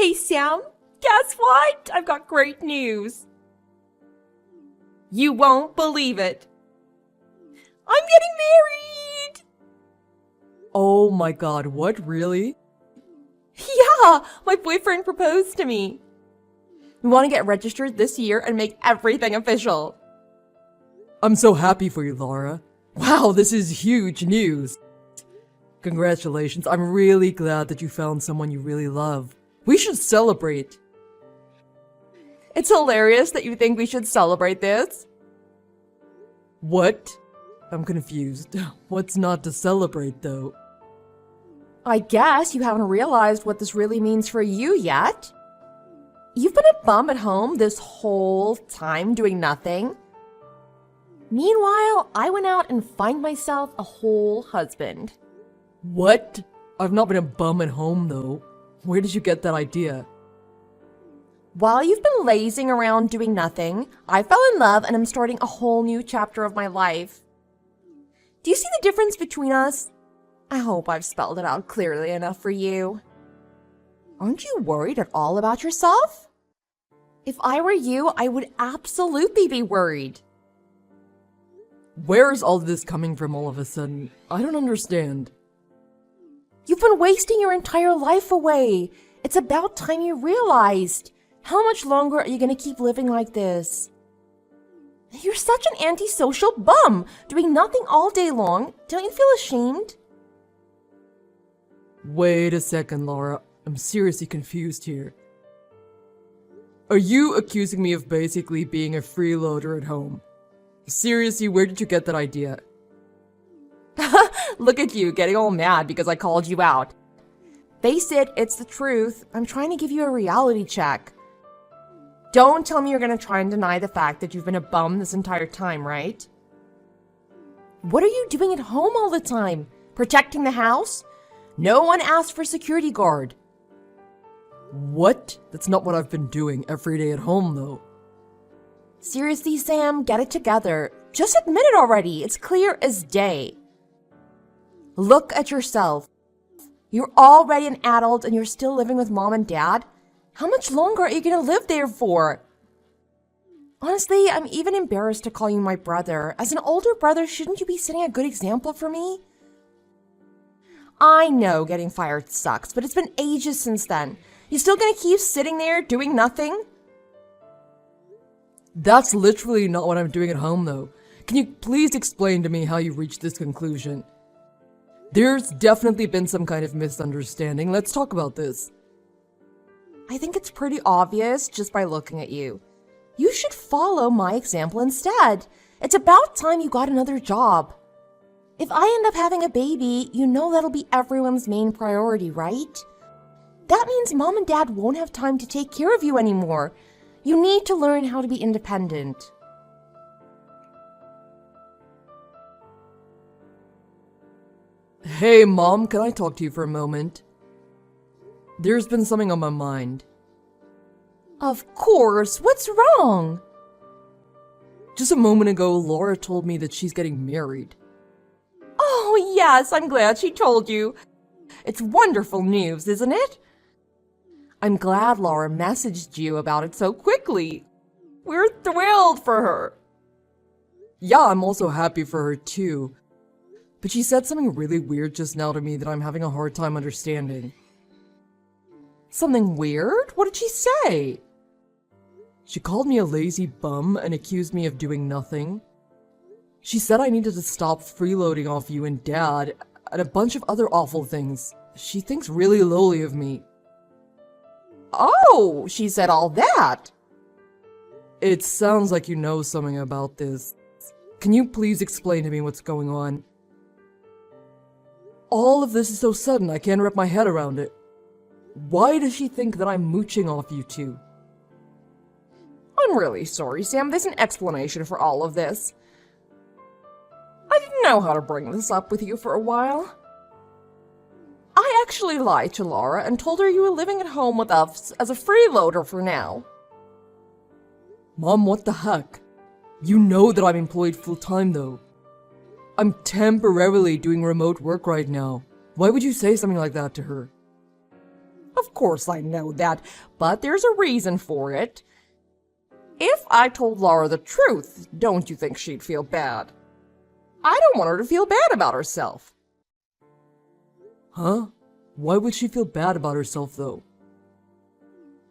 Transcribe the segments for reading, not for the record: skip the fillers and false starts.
Hey Sam, guess what? I've got great news. You won't believe it. I'm getting married! Oh my god, what, really? Yeah, my boyfriend proposed to me. We want to get registered this year and make everything official. I'm so happy for you, Laura. Wow, this is huge news. Congratulations, I'm really glad that you found someone you really love. We should celebrate. It's hilarious that you think we should celebrate this. What? I'm confused. What's not to celebrate, though? I guess you haven't realized what this really means for you yet. You've been a bum at home this whole time doing nothing. Meanwhile, I went out and found myself a whole husband. What? I've not been a bum at home, though. Where did you get that idea? While you've been lazing around doing nothing, I fell in love and I'm starting a whole new chapter of my life. Do you see the difference between us? I hope I've spelled it out clearly enough for you. Aren't you worried at all about yourself? If I were you, I would absolutely be worried. Where's all this coming from all of a sudden? I don't understand. You've been wasting your entire life away. It's about time you realized. How much longer are you going to keep living like this? You're such an antisocial bum, doing nothing all day long. Don't you feel ashamed? Wait a second, Laura. I'm seriously confused here. Are you accusing me of basically being a freeloader at home? Seriously, where did you get that idea? Look at you, getting all mad because I called you out. Face it, it's the truth. I'm trying to give you a reality check. Don't tell me you're gonna try and deny the fact that you've been a bum this entire time, right? What are you doing at home all the time? Protecting the house? No one asked for security guard. What? That's not what I've been doing every day at home, though. Seriously, Sam, get it together. Just admit it already. It's clear as day. Look at yourself. You're already an adult and you're still living with mom and dad. How much longer are you gonna live there for? Honestly, I'm even embarrassed to call you my brother. As an older brother, shouldn't you be setting a good example for me? I know getting fired sucks, but it's been ages since then. You still gonna keep sitting there doing nothing? That's literally not what I'm doing at home, though. Can you please explain to me how you reached this conclusion? There's definitely been some kind of misunderstanding. Let's talk about this. I think it's pretty obvious just by looking at you. You should follow my example instead. It's about time you got another job. If I end up having a baby, you know that'll be everyone's main priority, right? That means mom and dad won't have time to take care of you anymore. You need to learn how to be independent. Hey, Mom, can I talk to you for a moment? There's been something on my mind. Of course, what's wrong? Just a moment ago, Laura told me that she's getting married. Oh, yes, I'm glad she told you. It's wonderful news, isn't it? I'm glad Laura messaged you about it so quickly. We're thrilled for her. Yeah, I'm also happy for her too. But she said something really weird just now to me that I'm having a hard time understanding. Something weird? What did she say? She called me a lazy bum and accused me of doing nothing. She said I needed to stop freeloading off you and Dad, and a bunch of other awful things. She thinks really lowly of me. Oh, she said all that. It sounds like you know something about this. Can you please explain to me what's going on? All of this is so sudden, I can't wrap my head around it. Why does she think that I'm mooching off you two? I'm really sorry, Sam. There's an explanation for all of this. I didn't know how to bring this up with you for a while. I actually lied to Laura and told her you were living at home with us as a freeloader for now. Mom, what the heck? You know that I'm employed full-time, though. I'm temporarily doing remote work right now. Why would you say something like that to her? Of course I know that, but there's a reason for it. If I told Laura the truth, don't you think she'd feel bad? I don't want her to feel bad about herself. Huh? Why would she feel bad about herself, though?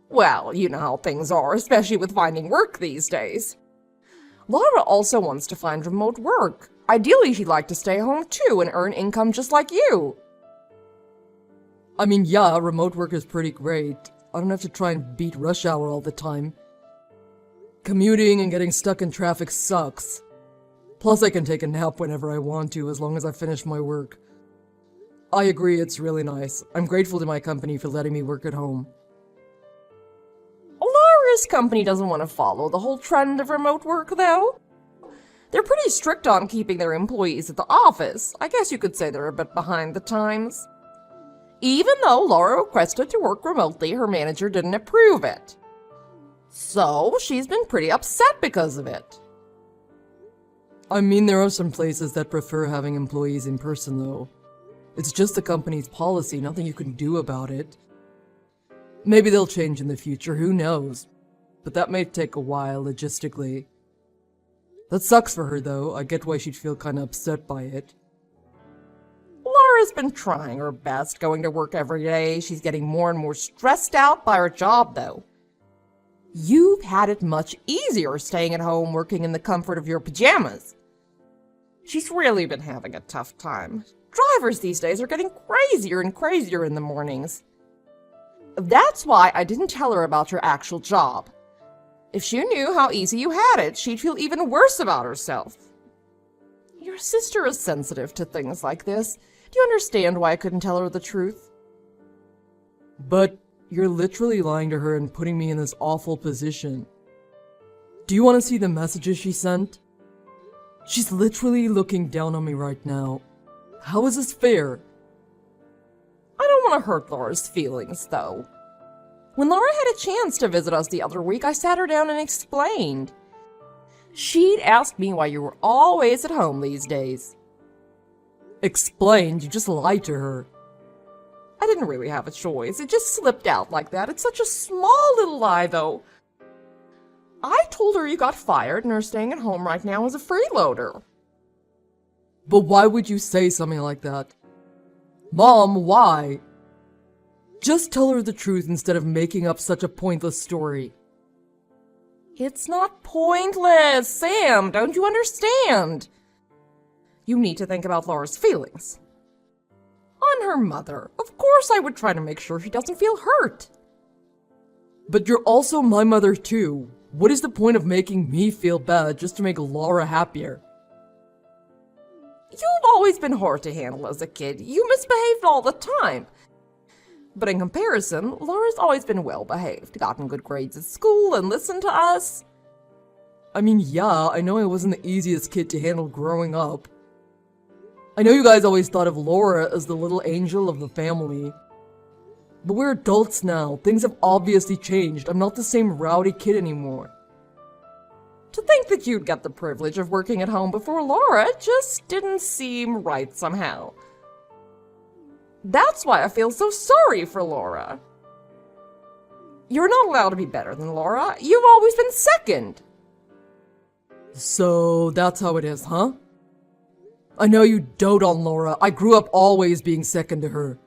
Well, you know how things are, especially with finding work these days. Laura also wants to find remote work. Ideally, she'd like to stay home too and earn income just like you. I mean, yeah, remote work is pretty great. I don't have to try and beat rush hour all the time. Commuting and getting stuck in traffic sucks. Plus, I can take a nap whenever I want to, as long as I finish my work. I agree, it's really nice. I'm grateful to my company for letting me work at home. Laura's company doesn't want to follow the whole trend of remote work, though. They're pretty strict on keeping their employees at the office. I guess you could say they're a bit behind the times. Even though Laura requested to work remotely, her manager didn't approve it. So, she's been pretty upset because of it. I mean, there are some places that prefer having employees in person, though. It's just the company's policy, nothing you can do about it. Maybe they'll change in the future, who knows? But that may take a while, logistically. That sucks for her, though. I get why she'd feel kinda upset by it. Laura's been trying her best going to work every day. She's getting more and more stressed out by her job, though. You've had it much easier staying at home working in the comfort of your pajamas. She's really been having a tough time. Drivers these days are getting crazier and crazier in the mornings. That's why I didn't tell her about your actual job. If she knew how easy you had it, she'd feel even worse about herself. Your sister is sensitive to things like this. Do you understand why I couldn't tell her the truth? But you're literally lying to her and putting me in this awful position. Do you want to see the messages she sent? She's literally looking down on me right now. How is this fair? I don't want to hurt Laura's feelings, though. When Laura had a chance to visit us the other week, I sat her down and explained. She'd asked me why you were always at home these days. Explained? You just lied to her. I didn't really have a choice. It just slipped out like that. It's such a small little lie, though. I told her you got fired and are staying at home right now as a freeloader. But why would you say something like that? Mom, why? Just tell her the truth instead of making up such a pointless story. It's not pointless, Sam. Don't you understand? You need to think about Laura's feelings. On her mother. Of course I would try to make sure she doesn't feel hurt. But you're also my mother too. What is the point of making me feel bad just to make Laura happier? You've always been hard to handle as a kid. You misbehaved all the time. But in comparison, Laura's always been well-behaved, gotten good grades at school, and listened to us. I mean, yeah, I know I wasn't the easiest kid to handle growing up. I know you guys always thought of Laura as the little angel of the family. But we're adults now. Things have obviously changed. I'm not the same rowdy kid anymore. To think that you'd get the privilege of working at home before Laura just didn't seem right somehow. That's why I feel so sorry for Laura. You're not allowed to be better than Laura. You've always been second. So that's how it is, huh? I know you dote on Laura. I grew up always being second to her.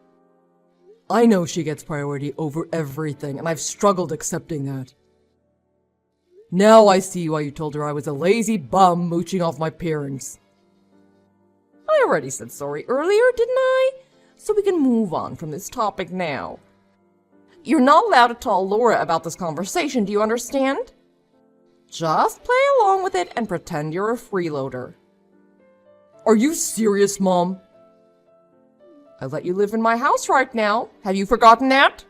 I know she gets priority over everything, and I've struggled accepting that. Now I see why you told her I was a lazy bum mooching off my parents. I already said sorry earlier, didn't I? So we can move on from this topic now. You're not allowed to tell Laura about this conversation, do you understand? Just play along with it and pretend you're a freeloader. Are you serious, Mom? I let you live in my house right now. Have you forgotten that?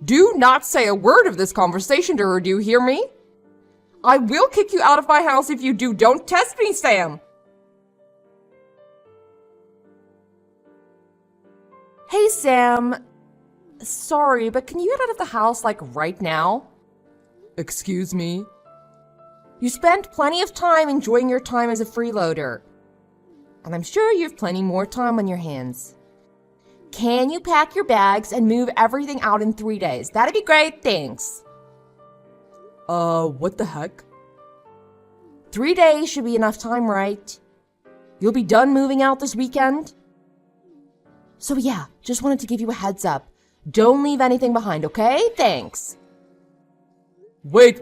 Do not say a word of this conversation to her, do you hear me? I will kick you out of my house if you do. Don't test me, Sam. Hey, Sam. Sorry, but can you get out of the house, like, right now? Excuse me? You spent plenty of time enjoying your time as a freeloader. And I'm sure you have plenty more time on your hands. can you pack your bags and move everything out in 3 days? That'd be great, thanks. What the heck? 3 days should be enough time, right? You'll be done moving out this weekend? So yeah, just wanted to give you a heads up. Don't leave anything behind, okay? Thanks. Wait.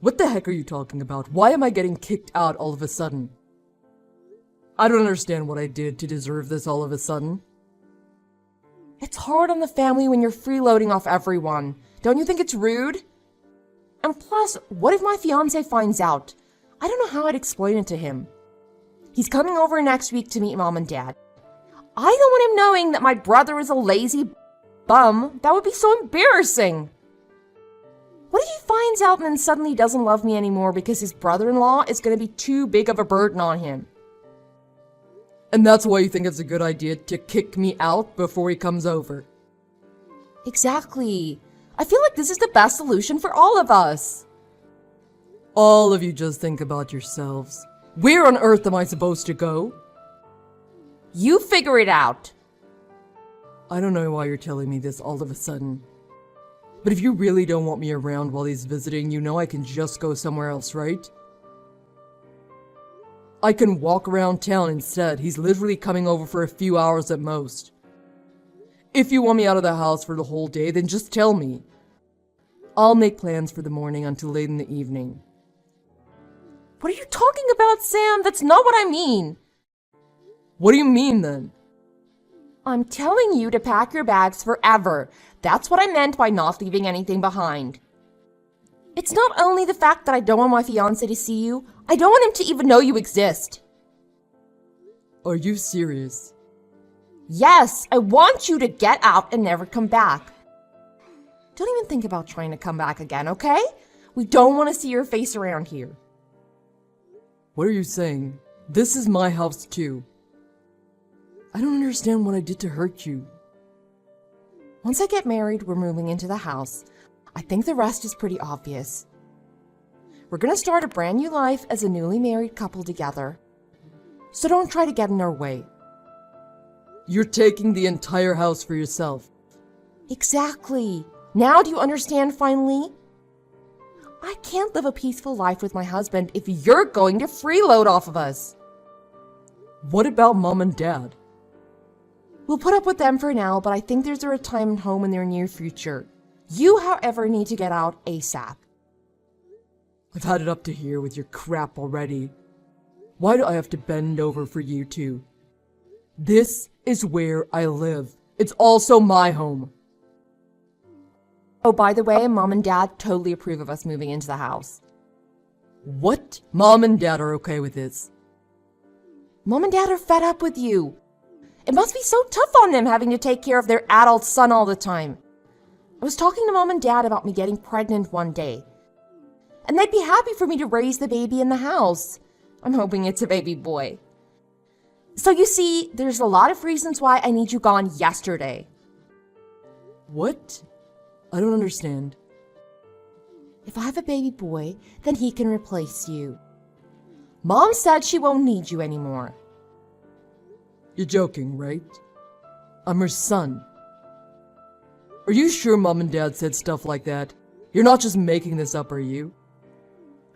What the heck are you talking about? Why am I getting kicked out all of a sudden? I don't understand what I did to deserve this all of a sudden. It's hard on the family when you're freeloading off everyone. Don't you think it's rude? And plus, what if my fiancé finds out? I don't know how I'd explain it to him. He's coming over next week to meet Mom and Dad. I don't want him knowing that my brother is a lazy bum. That would be so embarrassing. What if he finds out and then suddenly doesn't love me anymore because his brother-in-law is going to be too big of a burden on him? And that's why you think it's a good idea to kick me out before he comes over? Exactly. I feel like this is the best solution for all of us. All of you just think about yourselves. Where on earth am I supposed to go? You figure it out. I don't know why you're telling me this all of a sudden. But if you really don't want me around while he's visiting, you know I can just go somewhere else, right? I can walk around town instead. He's literally coming over for a few hours at most. If you want me out of the house for the whole day, then just tell me. I'll make plans for the morning until late in the evening. What are you talking about, Sam? That's not what I mean. What do you mean then? I'm telling you to pack your bags forever. That's what I meant by not leaving anything behind. It's not only the fact that I don't want my fiancé to see you, I don't want him to even know you exist. Are you serious? Yes, I want you to get out and never come back. Don't even think about trying to come back again, okay? We don't want to see your face around here. What are you saying? This is my house too. I don't understand what I did to hurt you. Once I get married, we're moving into the house. I think the rest is pretty obvious. We're gonna start a brand new life as a newly married couple together. So don't try to get in our way. You're taking the entire house for yourself. Exactly. Now do you understand finally? I can't live a peaceful life with my husband if you're going to freeload off of us. What about Mom and Dad? We'll put up with them for now, but I think there's a retirement home in their near future. You, however, need to get out ASAP. I've had it up to here with your crap already. Why do I have to bend over for you two? This is where I live. It's also my home. Oh, by the way, Mom and Dad totally approve of us moving into the house. What? Mom and Dad are okay with this? Mom and Dad are fed up with you. It must be so tough on them having to take care of their adult son all the time. I was talking to Mom and Dad about me getting pregnant one day. And they'd be happy for me to raise the baby in the house. I'm hoping it's a baby boy. So you see, there's a lot of reasons why I need you gone yesterday. What? I don't understand. If I have a baby boy, then he can replace you. Mom said she won't need you anymore. You're joking, right? I'm her son. Are you sure Mom and Dad said stuff like that? You're not just making this up, are you?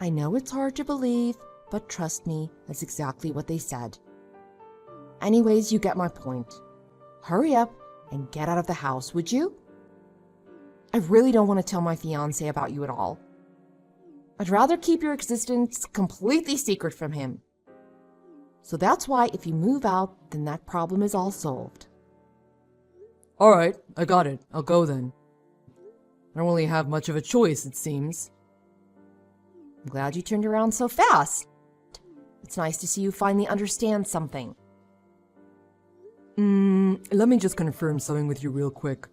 I know it's hard to believe, but trust me, that's exactly what they said. Anyways, you get my point. Hurry up and get out of the house, would you? I really don't want to tell my fiancé about you at all. I'd rather keep your existence completely secret from him. So that's why if you move out, then that problem is all solved. Alright, I got it. I'll go then. I don't really have much of a choice, it seems. I'm glad you turned around so fast. It's nice to see you finally understand something. Let me just confirm something with you real quick.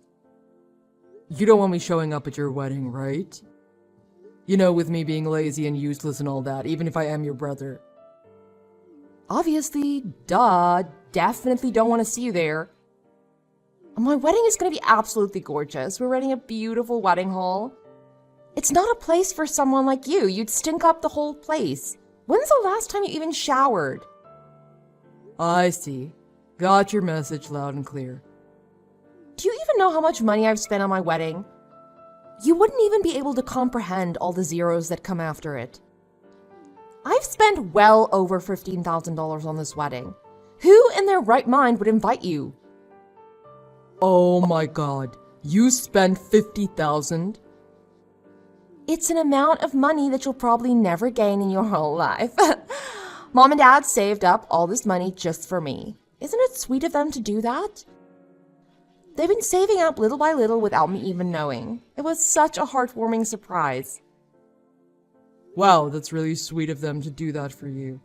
You don't want me showing up at your wedding, right? You know, with me being lazy and useless and all that, even if I am your brother. Obviously, duh, definitely don't want to see you there. My wedding is going to be absolutely gorgeous. We're renting a beautiful wedding hall. It's not a place for someone like you. You'd stink up the whole place. When's the last time you even showered? I see. Got your message loud and clear. Do you even know how much money I've spent on my wedding? You wouldn't even be able to comprehend all the zeros that come after it. I've spent well over $15,000 on this wedding. Who in their right mind would invite you? Oh my god, you spent $50,000? It's an amount of money that you'll probably never gain in your whole life. Mom and Dad saved up all this money just for me. Isn't it sweet of them to do that? They've been saving up little by little without me even knowing. It was such a heartwarming surprise. Wow, that's really sweet of them to do that for you.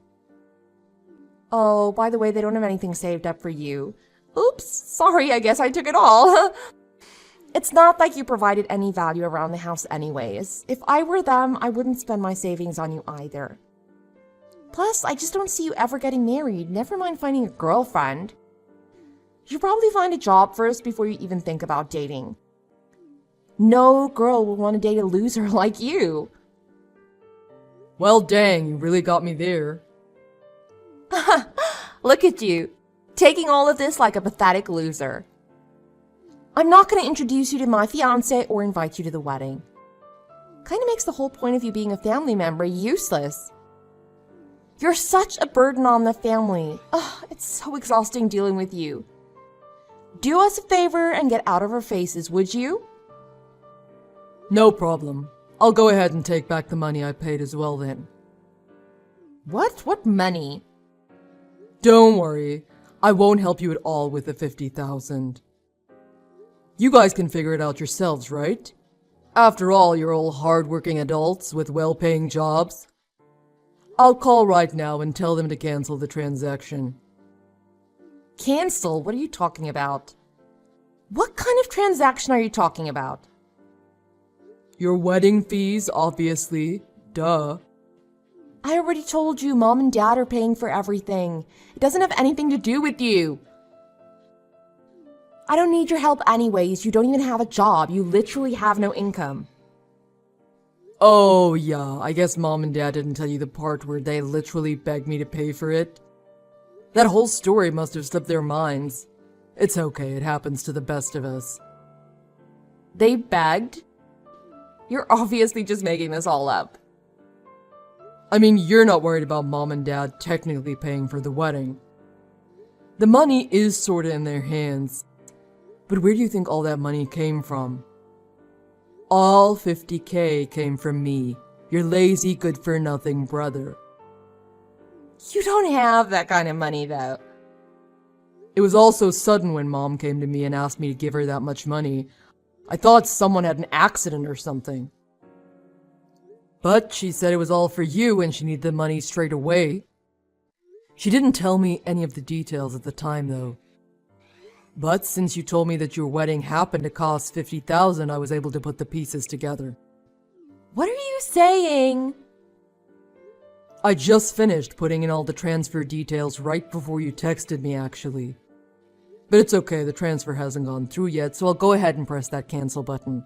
Oh, by the way, they don't have anything saved up for you. Oops, sorry, I guess I took it all. It's not like you provided any value around the house anyways. If I were them, I wouldn't spend my savings on you either. Plus, I just don't see you ever getting married, never mind finding a girlfriend. You should probably find a job first before you even think about dating. No girl will want to date a loser like you. Well, dang, you really got me there. Look at you, taking all of this like a pathetic loser. I'm not going to introduce you to my fiancé or invite you to the wedding. Kind of makes the whole point of you being a family member useless. You're such a burden on the family. Ugh, it's so exhausting dealing with you. Do us a favor and get out of our faces, would you? No problem. I'll go ahead and take back the money I paid as well then. What? What money? Don't worry. I won't help you at all with the $50,000. You guys can figure it out yourselves, right? After all, you're all hard-working adults with well-paying jobs. I'll call right now and tell them to cancel the transaction. Cancel? What are you talking about? What kind of transaction are you talking about? Your wedding fees, obviously. Duh. I already told you Mom and Dad are paying for everything. It doesn't have anything to do with you. I don't need your help anyways. You don't even have a job. You literally have no income. Oh, yeah. I guess Mom and Dad didn't tell you the part where they literally begged me to pay for it. That whole story must have slipped their minds. It's okay. It happens to the best of us. They begged? You're obviously just making this all up. I mean, you're not worried about Mom and Dad technically paying for the wedding. The money is sorta in their hands. But where do you think all that money came from? All $50K came from me, your lazy, good-for-nothing brother. You don't have that kind of money, though. It was all so sudden when Mom came to me and asked me to give her that much money. I thought someone had an accident or something. But she said it was all for you and she needed the money straight away. She didn't tell me any of the details at the time, though. But since you told me that your wedding happened to cost $50,000, I was able to put the pieces together. What are you saying? I just finished putting in all the transfer details right before you texted me, actually. But it's okay, the transfer hasn't gone through yet, so I'll go ahead and press that cancel button.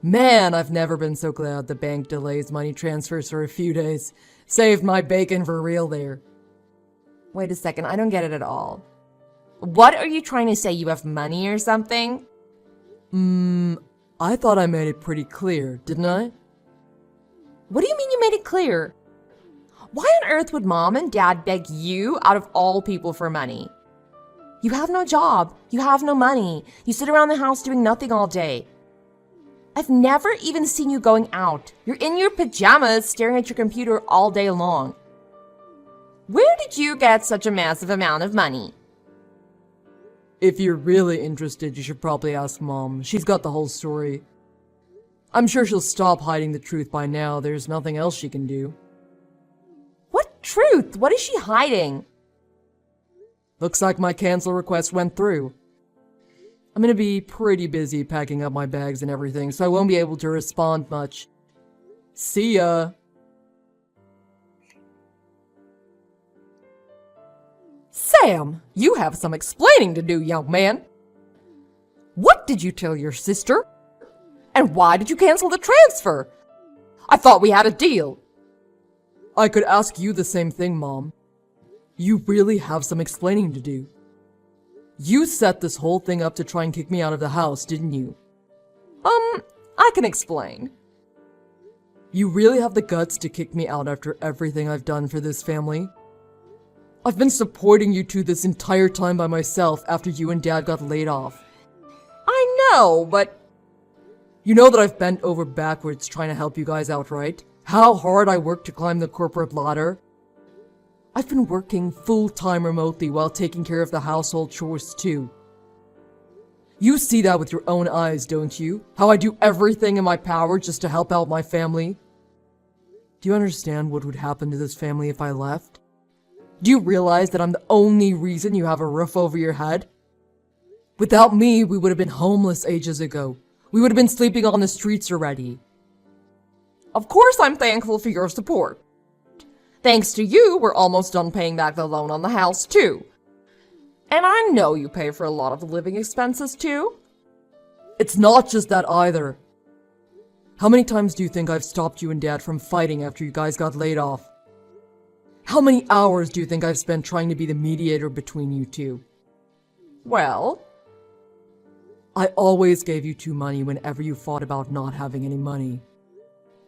Man, I've never been so glad the bank delays money transfers for a few days. Saved my bacon for real there. Wait a second, I don't get it at all. What are you trying to say? You have money or something? I thought I made it pretty clear, didn't I? What do you mean you made it clear? Why on earth would Mom and Dad beg you, out of all people, for money? You have no job. You have no money. You sit around the house doing nothing all day. I've never even seen you going out. You're in your pajamas staring at your computer all day long. Where did you get such a massive amount of money? If you're really interested, you should probably ask Mom. She's got the whole story. I'm sure she'll stop hiding the truth by now. There's nothing else she can do. What truth? What is she hiding? Looks like my cancel request went through. I'm gonna be pretty busy packing up my bags and everything, so I won't be able to respond much. See ya! Sam, you have some explaining to do, young man. What did you tell your sister? And why did you cancel the transfer? I thought we had a deal. I could ask you the same thing, Mom. You really have some explaining to do. You set this whole thing up to try and kick me out of the house, didn't you? I can explain. You really have the guts to kick me out after everything I've done for this family? I've been supporting you two this entire time by myself after you and Dad got laid off. I know, but You know that I've bent over backwards trying to help you guys out, right? How hard I worked to climb the corporate ladder? I've been working full-time remotely while taking care of the household chores too. You see that with your own eyes, don't you? How I do everything in my power just to help out my family? Do you understand what would happen to this family if I left? Do you realize that I'm the only reason you have a roof over your head? Without me, we would have been homeless ages ago. We would have been sleeping on the streets already. of course I'm thankful for your support. Thanks to you, we're almost done paying back the loan on the house, too. And I know you pay for a lot of the living expenses, too. It's not just that either. How many times do you think I've stopped you and Dad from fighting after you guys got laid off? How many hours do you think I've spent trying to be the mediator between you two? Well, I always gave you two money whenever you fought about not having any money.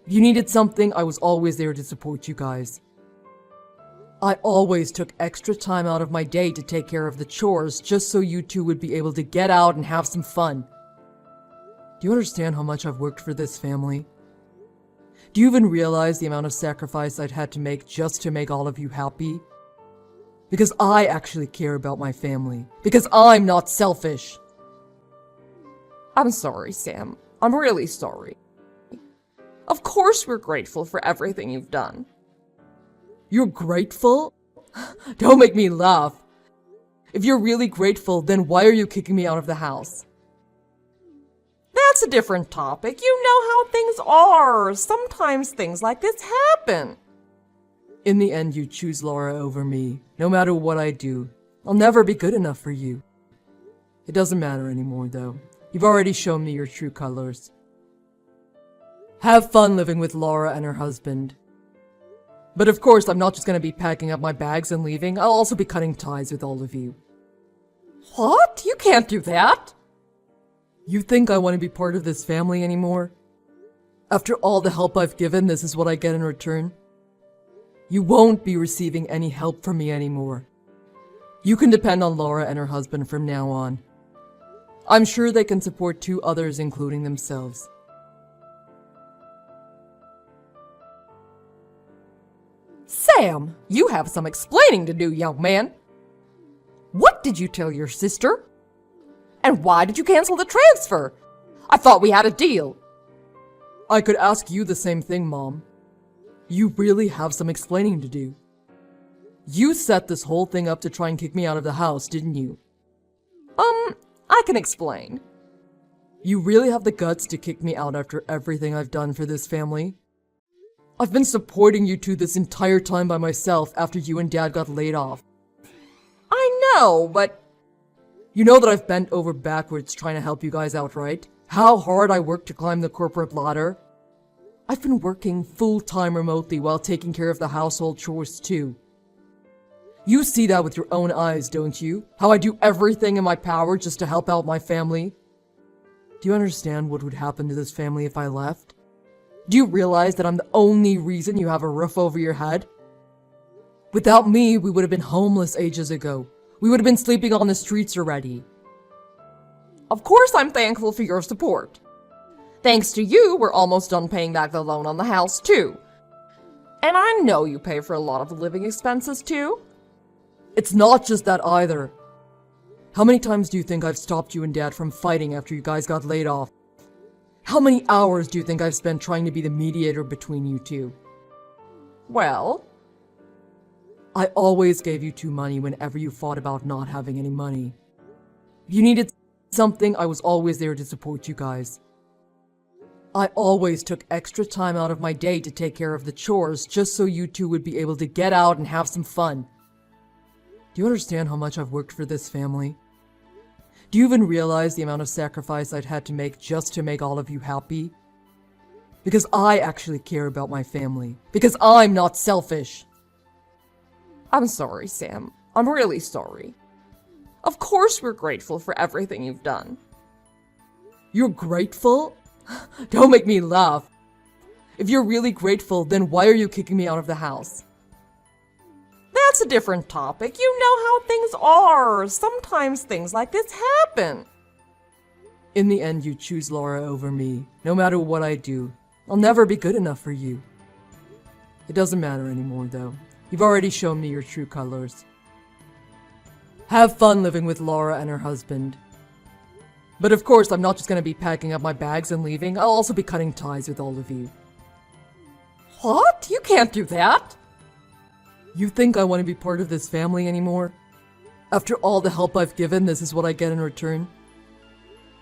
If you needed something, I was always there to support you guys. I always took extra time out of my day to take care of the chores just so you two would be able to get out and have some fun. Do you understand how much I've worked for this family? Do you even realize the amount of sacrifice I'd had to make just to make all of you happy? Because I actually care about my family. Because I'm not selfish. I'm sorry, Sam. I'm really sorry. Of course we're grateful for everything you've done. You're grateful? Don't make me laugh. If you're really grateful, then why are you kicking me out of the house? That's a different topic. You know how things are. Sometimes things like this happen. In the end, you choose Laura over me. No matter what I do, I'll never be good enough for you. It doesn't matter anymore, though. You've already shown me your true colors. Have fun living with Laura and her husband. But of course, I'm not just going to be packing up my bags and leaving. I'll also be cutting ties with all of you. What? You can't do that. You think I want to be part of this family anymore? After all the help I've given, this is what I get in return? You won't be receiving any help from me anymore. You can depend on Laura and her husband from now on. I'm sure they can support two others, including themselves. Sam, you have some explaining to do, young man. What did you tell your sister? And why did you cancel the transfer? I thought we had a deal. I could ask you the same thing, Mom. You really have some explaining to do. You set this whole thing up to try and kick me out of the house, didn't you? I can explain. You really have the guts to kick me out after everything I've done for this family? I've been supporting you two this entire time by myself after you and Dad got laid off. I know, but You know that I've bent over backwards trying to help you guys out, right? How hard I worked to climb the corporate ladder? I've been working full-time remotely while taking care of the household chores too. You see that with your own eyes, don't you? How I do everything in my power just to help out my family? Do you understand what would happen to this family if I left? Do you realize that I'm the only reason you have a roof over your head? Without me, we would have been homeless ages ago. We would have been sleeping on the streets already. of course I'm thankful for your support. Thanks to you, we're almost done paying back the loan on the house, too. And I know you pay for a lot of the living expenses, too. It's not just that either. How many times do you think I've stopped you and Dad from fighting after you guys got laid off? How many hours do you think I've spent trying to be the mediator between you two? Well, I always gave you two money whenever you fought about not having any money. If you needed something, I was always there to support you guys. I always took extra time out of my day to take care of the chores just so you two would be able to get out and have some fun. Do you understand how much I've worked for this family? Do you even realize the amount of sacrifice I'd had to make just to make all of you happy? Because I actually care about my family. Because I'm not selfish. I'm sorry, Sam. I'm really sorry. Of course we're grateful for everything you've done. You're grateful? Don't make me laugh. If you're really grateful, then why are you kicking me out of the house? That's a different topic. You know how things are. Sometimes things like this happen. In the end, you choose Laura over me. No matter what I do, I'll never be good enough for you. It doesn't matter anymore, though. You've already shown me your true colors. Have fun living with Laura and her husband. But of course, I'm not just gonna be packing up my bags and leaving. I'll also be cutting ties with all of you. What? You can't do that. You think I want to be part of this family anymore? After all the help I've given, this is what I get in return?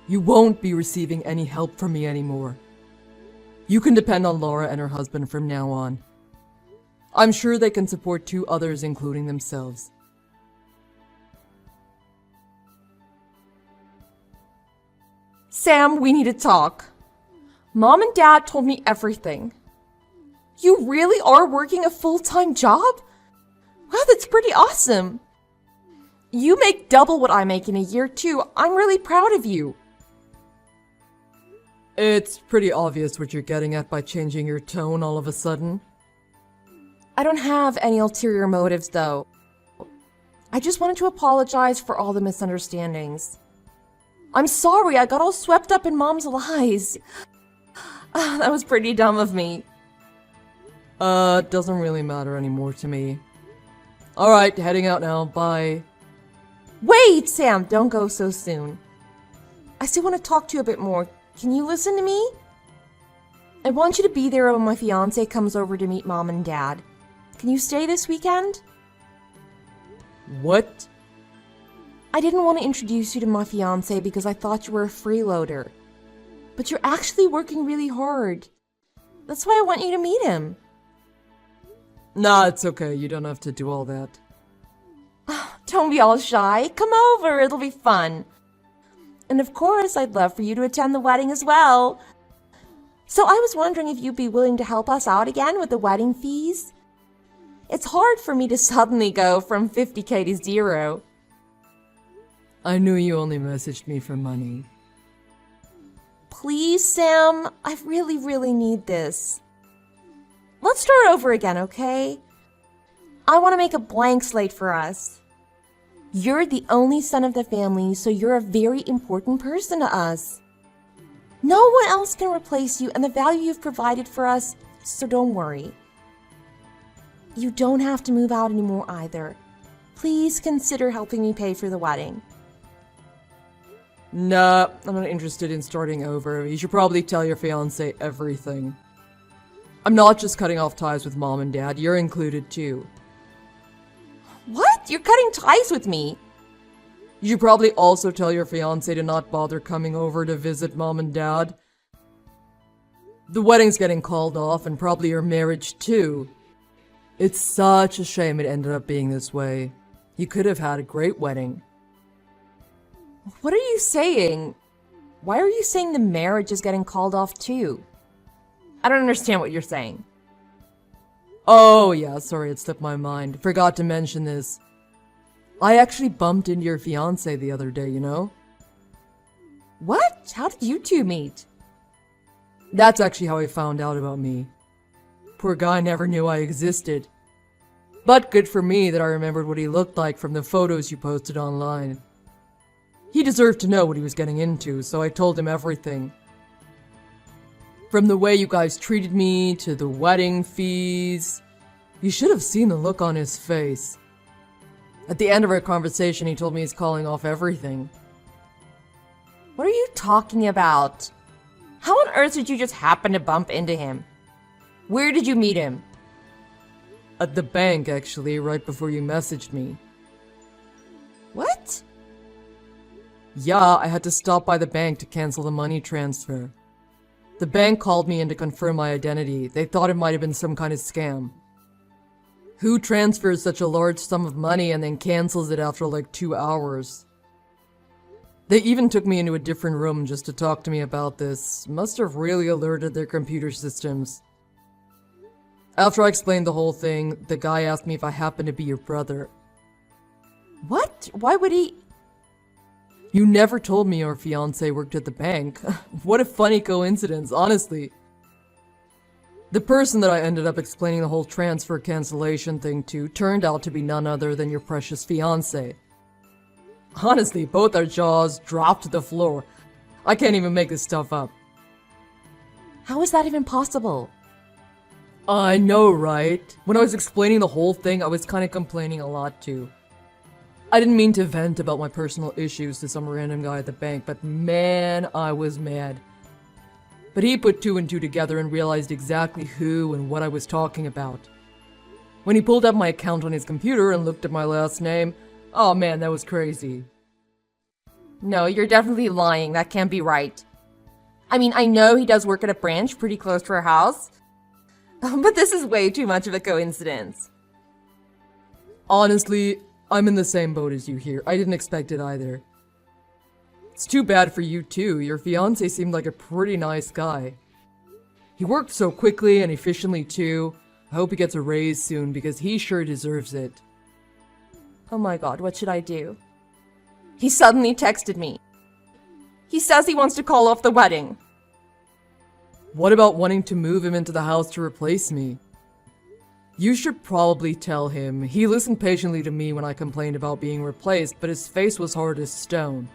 You won't be receiving any help from me anymore. You can depend on Laura and her husband from now on. I'm sure they can support 2 others, including themselves. Sam, we need to talk. Mom and Dad told me everything. You really are working a full-time job? Wow, that's pretty awesome. You make double what I make in a year, too. I'm really proud of you. It's pretty obvious what you're getting at by changing your tone all of a sudden. I don't have any ulterior motives, though. I just wanted to apologize for all the misunderstandings. I'm sorry I got all swept up in Mom's lies. That was pretty dumb of me. Doesn't really matter anymore to me. Alright, heading out now. Bye. Wait, Sam, don't go so soon. I still want to talk to you a bit more. Can you listen to me? I want you to be there when my fiancé comes over to meet Mom and Dad. Can you stay this weekend? What? I didn't want to introduce you to my fiancé because I thought you were a freeloader. But you're actually working really hard. That's why I want you to meet him. Nah, it's okay. You don't have to do all that. Don't be all shy. Come over. It'll be fun. And of course, I'd love for you to attend the wedding as well. So I was wondering if you'd be willing to help us out again with the wedding fees? It's hard for me to suddenly go from 50K to 0. I knew you only messaged me for money. Please, Sam. I really, really need this. Let's start over again, okay? I want to make a blank slate for us. You're the only son of the family, so you're a very important person to us. No one else can replace you and the value you've provided for us, so don't worry. You don't have to move out anymore either. Please consider helping me pay for the wedding. Nah, I'm not interested in starting over. You should probably tell your fiancé everything. I'm not just cutting off ties with Mom and Dad, you're included too. What? You're cutting ties with me? You should probably also tell your fiancé to not bother coming over to visit Mom and Dad. The wedding's getting called off, and probably your marriage too. It's such a shame it ended up being this way. You could have had a great wedding. What are you saying? Why are you saying the marriage is getting called off too? I don't understand what you're saying. Oh yeah, sorry, it slipped my mind. Forgot to mention this. I actually bumped into your fiancé the other day, you know? What? How did you two meet? That's actually how he found out about me. Poor guy never knew I existed. But good for me that I remembered what he looked like from the photos you posted online. He deserved to know what he was getting into, so I told him everything. From the way you guys treated me, to the wedding fees. You should have seen the look on his face. At the end of our conversation, he told me he's calling off everything. What are you talking about? How on earth did you just happen to bump into him? Where did you meet him? At the bank, actually, right before you messaged me. What? Yeah, I had to stop by the bank to cancel the money transfer. The bank called me in to confirm my identity. They thought it might have been some kind of scam. Who transfers such a large sum of money and then cancels it after like 2 hours? They even took me into a different room just to talk to me about this. Must have really alerted their computer systems. After I explained the whole thing, the guy asked me if I happened to be your brother. What? Why would he? You never told me your fiancé worked at the bank. What a funny coincidence, honestly. The person that I ended up explaining the whole transfer cancellation thing to turned out to be none other than your precious fiancé. Honestly, both our jaws dropped to the floor. I can't even make this stuff up. How is that even possible? I know, right? When I was explaining the whole thing, I was kind of complaining a lot too. I didn't mean to vent about my personal issues to some random guy at the bank, but man, I was mad. But he put two and two together and realized exactly who and what I was talking about. When he pulled up my account on his computer and looked at my last name, oh man, that was crazy. No, you're definitely lying. That can't be right. I mean, I know he does work at a branch pretty close to our house, but this is way too much of a coincidence. Honestly, I'm in the same boat as you here. I didn't expect it either. It's too bad for you too. Your fiancé seemed like a pretty nice guy. He worked so quickly and efficiently too. I hope he gets a raise soon because he sure deserves it. Oh my god, what should I do? He suddenly texted me. He says he wants to call off the wedding. What about wanting to move him into the house to replace me? You should probably tell him. He listened patiently to me when I complained about being replaced, but his face was hard as stone.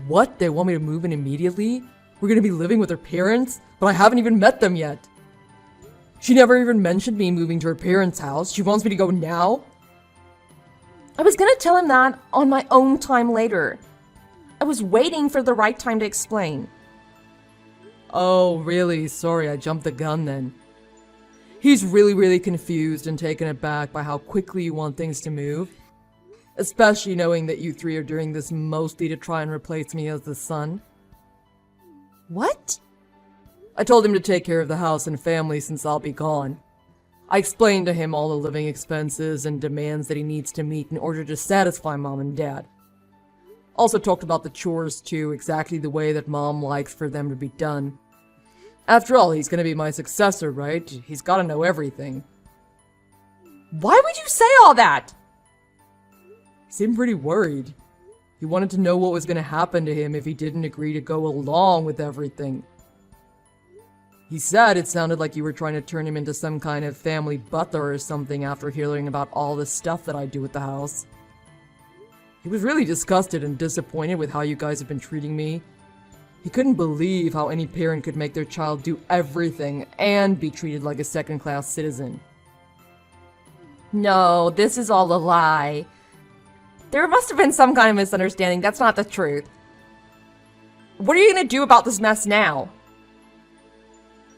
What? They want me to move in immediately? We're gonna be living with her parents? But I haven't even met them yet. She never even mentioned me moving to her parents' house. She wants me to go now? I was gonna tell him that on my own time later. I was waiting for the right time to explain. Oh, really? Sorry, I jumped the gun then. He's really confused and taken aback by how quickly you want things to move. Especially knowing that you three are doing this mostly to try and replace me as the son. What? I told him to take care of the house and family since I'll be gone. I explained to him all the living expenses and demands that he needs to meet in order to satisfy Mom and Dad. Also talked about the chores too, exactly the way that Mom likes for them to be done. After all, he's gonna be my successor, right? He's gotta know everything. Why would you say all that? He seemed pretty worried. He wanted to know what was gonna happen to him if he didn't agree to go along with everything. He said it sounded like you were trying to turn him into some kind of family butler or something after hearing about all the stuff that I do at the house. He was really disgusted and disappointed with how you guys have been treating me. He couldn't believe how any parent could make their child do everything and be treated like a second-class citizen. No, this is all a lie. There must have been some kind of misunderstanding. That's not the truth. What are you gonna do about this mess now?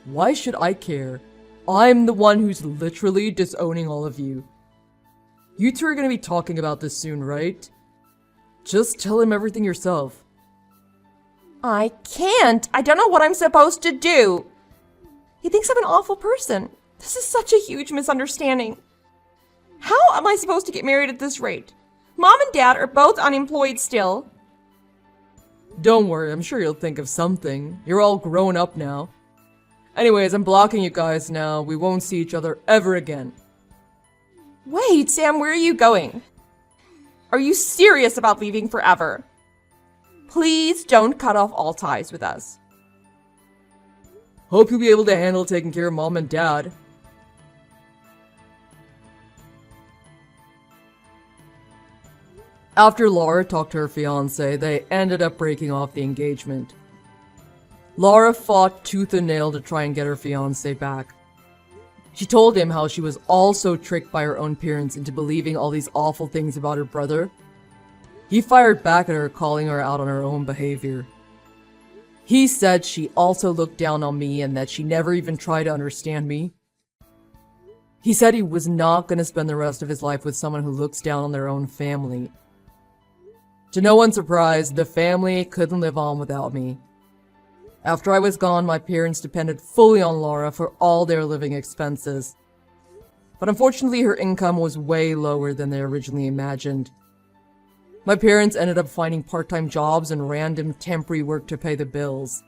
Why should I care? I'm the one who's literally disowning all of you. You two are gonna be talking about this soon, right? Just tell him everything yourself. I can't. I don't know what I'm supposed to do. He thinks I'm an awful person. This is such a huge misunderstanding. How am I supposed to get married at this rate? Mom and Dad are both unemployed still. Don't worry, I'm sure you'll think of something. You're all grown up now. Anyways, I'm blocking you guys now. We won't see each other ever again. Wait, Sam, where are you going? Are you serious about leaving forever? Please don't cut off all ties with us. Hope you'll be able to handle taking care of Mom and Dad. After Laura talked to her fiancé, they ended up breaking off the engagement. Laura fought tooth and nail to try and get her fiancé back. She told him how she was also tricked by her own parents into believing all these awful things about her brother. He fired back at her, calling her out on her own behavior. He said she also looked down on me and that she never even tried to understand me. He said he was not going to spend the rest of his life with someone who looks down on their own family. To no one's surprise, the family couldn't live on without me. After I was gone, my parents depended fully on Laura for all their living expenses. But unfortunately, her income was way lower than they originally imagined. My parents ended up finding part-time jobs and random temporary work to pay the bills.